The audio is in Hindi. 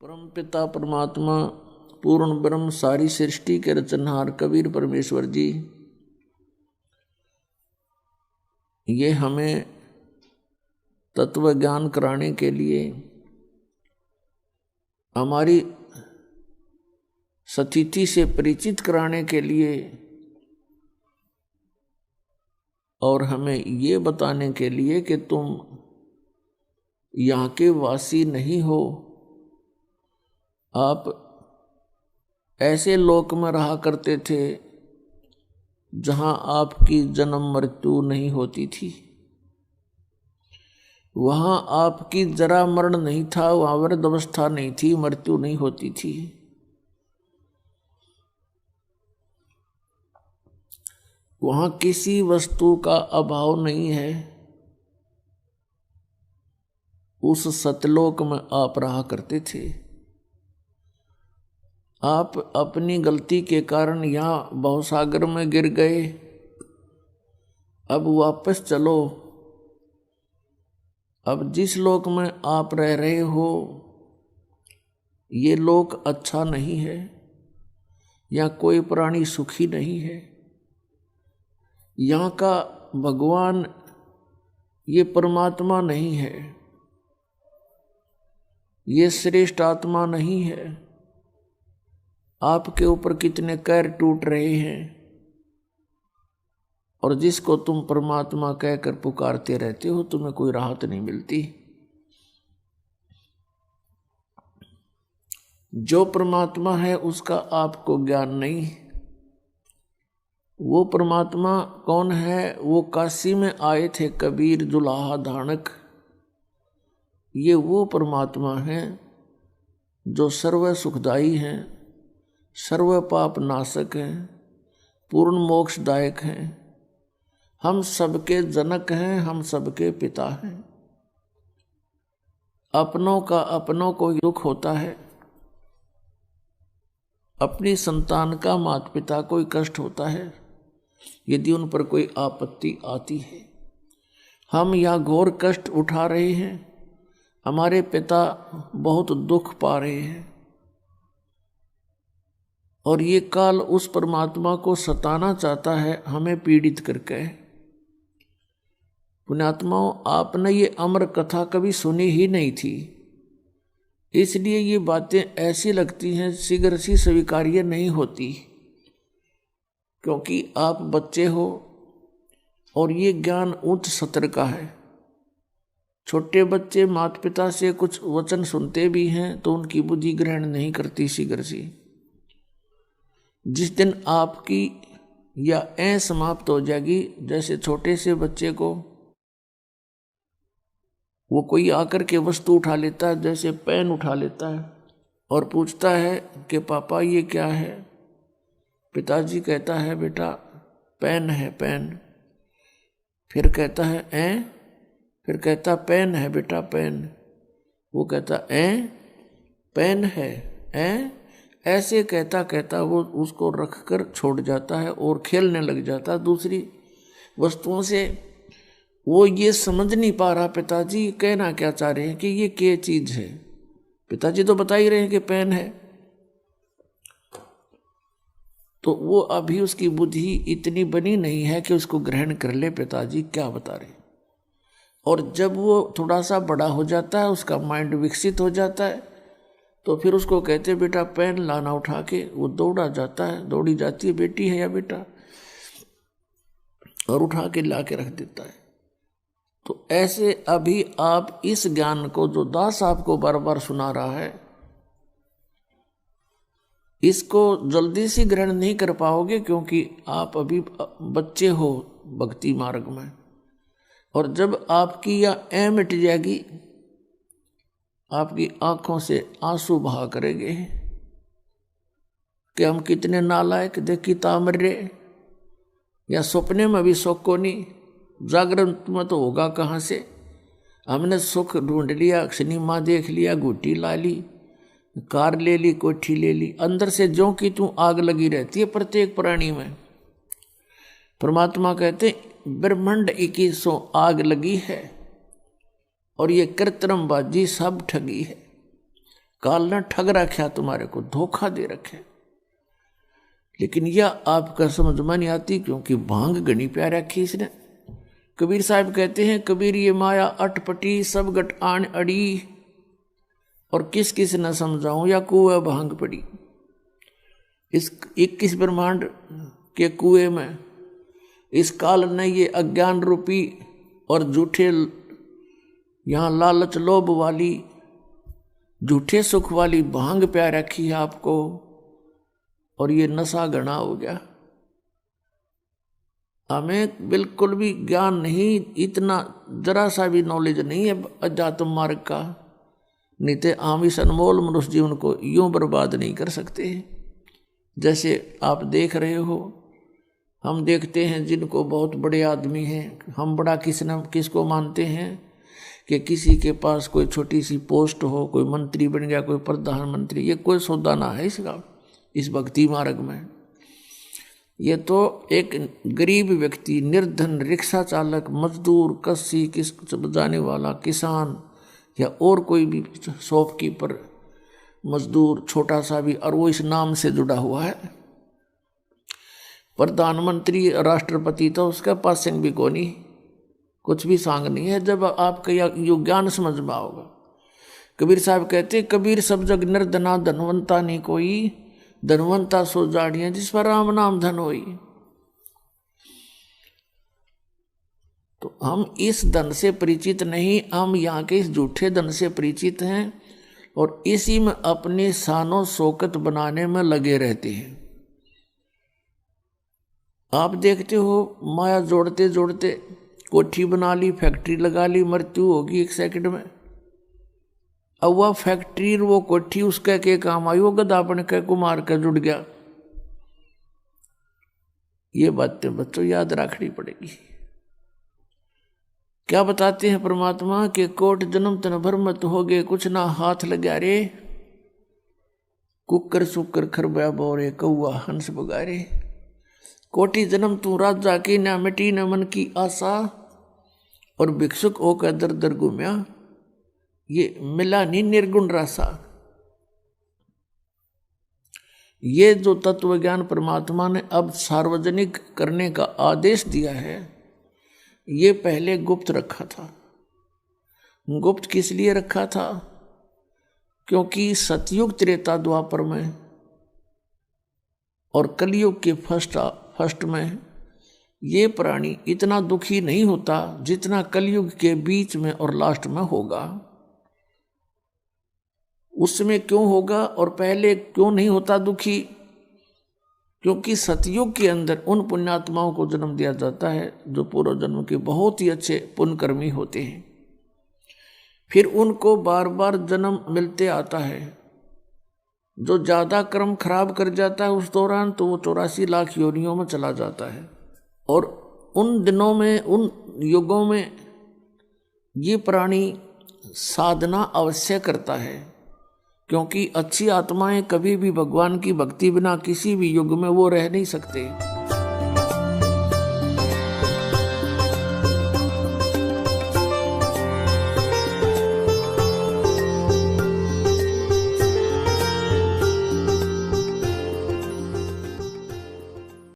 परम पिता परमात्मा पूर्ण ब्रह्म सारी सृष्टि के रचनहार कबीर परमेश्वर जी ये हमें तत्व ज्ञान कराने के लिए हमारी स्थिति से परिचित कराने के लिए और हमें ये बताने के लिए कि तुम यहाँ के वासी नहीं हो, आप ऐसे लोक में रहा करते थे जहाँ आपकी जन्म मृत्यु नहीं होती थी, वहाँ आपकी जरा मरण नहीं था, वहाँ वृद्धावस्था नहीं थी, मृत्यु नहीं होती थी। वहाँ किसी वस्तु का अभाव नहीं है। उस सतलोक में आप रहा करते थे। आप अपनी गलती के कारण यहाँ भवसागर में गिर गए, अब वापस चलो। अब जिस लोक में आप रह रहे हो ये लोक अच्छा नहीं है, यहाँ कोई प्राणी सुखी नहीं है। यहाँ का भगवान ये परमात्मा नहीं है, ये श्रेष्ठ आत्मा नहीं है। आपके ऊपर कितने कैर टूट रहे हैं और जिसको तुम परमात्मा कहकर पुकारते रहते हो तुम्हें कोई राहत नहीं मिलती। जो परमात्मा है उसका आपको ज्ञान नहीं। वो परमात्मा कौन है? वो काशी में आए थे कबीर जुलाहा धानक। ये वो परमात्मा है जो सर्व सुखदाई हैं, सर्व पाप नाशक हैं, पूर्ण मोक्षदायक हैं। हम सबके जनक हैं, हम सबके पिता हैं। अपनों का अपनों को दुख होता है, अपनी संतान का माता पिता को कष्ट होता है यदि उन पर कोई आपत्ति आती है। हम यह घोर कष्ट उठा रहे हैं, हमारे पिता बहुत दुख पा रहे हैं और ये काल उस परमात्मा को सताना चाहता है हमें पीड़ित करके। पुण्यात्माओं, आपने ये अमर कथा कभी सुनी ही नहीं थी, इसलिए ये बातें ऐसी लगती हैं शीघ्र सी स्वीकार्य नहीं होती, क्योंकि आप बच्चे हो और ये ज्ञान उच्च सत्र का है। छोटे बच्चे माता पिता से कुछ वचन सुनते भी हैं तो उनकी बुद्धि ग्रहण नहीं करती शीघ्र सी। जिस दिन आपकी या समाप्त हो जाएगी, जैसे छोटे से बच्चे को वो कोई आकर के वस्तु उठा लेता है, जैसे पेन उठा लेता है और पूछता है कि पापा ये क्या है? पिताजी कहता है बेटा पेन है पेन। फिर कहता है फिर कहता पेन है बेटा पेन। वो कहता पेन है ऐसे कहता कहता वो उसको रख कर छोड़ जाता है और खेलने लग जाता है दूसरी वस्तुओं से। वो ये समझ नहीं पा रहा पिताजी कहना क्या चाह रहे हैं कि ये क्या चीज है। पिताजी तो बता ही रहे हैं कि पेन है। तो वो अभी उसकी बुद्धि इतनी बनी नहीं है कि उसको ग्रहण कर ले पिताजी क्या बता रहे। और जब वो थोड़ा सा बड़ा हो जाता है, उसका माइंड विकसित हो जाता है, तो फिर उसको कहते बेटा पेन लाना उठा के, वो दौड़ा जाता है, दौड़ी जाती है बेटी है या बेटा, और उठा के ला के रख देता है। तो ऐसे अभी आप इस ज्ञान को जो दास आपको बार बार सुना रहा है, इसको जल्दी से ग्रहण नहीं कर पाओगे, क्योंकि आप अभी बच्चे हो भक्ति मार्ग में। और जब आपकी यह मिट जाएगी, आपकी आंखों से आंसू बहा करेंगे कि हम कितने नालायक, देखी तामरे या सपने में भी सुख को नहीं, जागरण में तो होगा कहाँ से। हमने सुख ढूंढ लिया, सिनेमा देख लिया, गुटी ला ली, कार ले ली, कोठी ले ली, अंदर से ज्यों की त्यों आग लगी रहती है प्रत्येक प्राणी में। परमात्मा कहते ब्रह्मांड 2100 आग लगी है और ये कृत्रिम बाजी सब ठगी है। काल ने ठग रखा, तुम्हारे को धोखा दे रखे। लेकिन यह आपका समझ में नहीं आती, क्योंकि भांग घनी प्यार रखी इसने। कबीर साहब कहते हैं, कबीर ये माया अटपटी सब गट आन अड़ी, और किस किस न समझाऊं या कुएं भांग पड़ी। इस 21 ब्रह्मांड के कुएं में इस काल ने ये अज्ञान रूपी और झूठे, यहाँ लालच लोभ वाली झूठे सुख वाली भांग प्यार रखी है आपको, और ये नशा घना हो गया। हमें बिल्कुल भी ज्ञान नहीं, इतना जरा सा भी नॉलेज नहीं है अध्यात्म मार्ग का, नहीं तो हम इस अनमोल मनुष्य जीवन को यूं बर्बाद नहीं कर सकते। जैसे आप देख रहे हो, हम देखते हैं जिनको बहुत बड़े आदमी हैं, हम बड़ा किसको मानते हैं कि किसी के पास कोई छोटी सी पोस्ट हो, कोई मंत्री बन गया, कोई प्रधानमंत्री, ये कोई सौदा ना है इसका इस भक्ति मार्ग में। ये तो एक गरीब व्यक्ति, निर्धन, रिक्शा चालक, मजदूर, कस्सी, किस बजाने वाला, किसान या और कोई भी शॉपकीपर, मजदूर छोटा सा भी, और वो इस नाम से जुड़ा हुआ है। प्रधानमंत्री, राष्ट्रपति तो उसका पास भी को नहीं, कुछ भी सांग नहीं है। जब आपका यो ज्ञान समझ में आओगा। कबीर साहब कहते, कबीर सब जग निर्धना धनवंता नहीं कोई, धनवंता सो जाड़ियां जिस पर राम नाम धन होई। तो हम इस धन से परिचित नहीं, हम यहाँ के इस झूठे धन से परिचित हैं, और इसी में अपनी शानो शौकत बनाने में लगे रहते हैं। आप देखते हो, माया जोड़ते जोड़ते कोठी बना ली, फैक्ट्री लगा ली, मृत्यु होगी 1 सेकंड में। अब वह फैक्ट्री वो कोठी उसका के काम आई, वो गधा बन के कुमार का जुड़ गया। ये बातें बच्चों याद रखनी पड़ेगी। क्या बताते हैं परमात्मा के, कोट जन्म तन भर मत हो गए, कुछ ना हाथ लगा रे, कुकर सुकर खरबा बोरे, कौआ हंस बगारे। कोटि जन्म तू राजा की, ना मिटी न मन की आशा, और भिक्षुक होकर दर दर घूमया, ये मिला नहीं निर्गुण रासा। ये जो तत्व ज्ञान परमात्मा ने अब सार्वजनिक करने का आदेश दिया है, ये पहले गुप्त रखा था। गुप्त किस लिए रखा था? क्योंकि सतयुग त्रेता द्वापर में और कलयुग के फर्स्ट में ये प्राणी इतना दुखी नहीं होता जितना कलयुग के बीच में और लास्ट में होगा। उसमें क्यों होगा और पहले क्यों नहीं होता दुखी? क्योंकि सतयुग के अंदर उन पुण्यात्माओं को जन्म दिया जाता है जो पूर्व जन्म के बहुत ही अच्छे पुण्यकर्मी होते हैं। फिर उनको बार बार जन्म मिलते आता है। जो ज़्यादा कर्म खराब कर जाता है उस दौरान तो वो 84 लाख योनियों में चला जाता है। और उन दिनों में, उन युगों में ये प्राणी साधना अवश्य करता है, क्योंकि अच्छी आत्माएं कभी भी भगवान की भक्ति बिना किसी भी युग में वो रह नहीं सकते।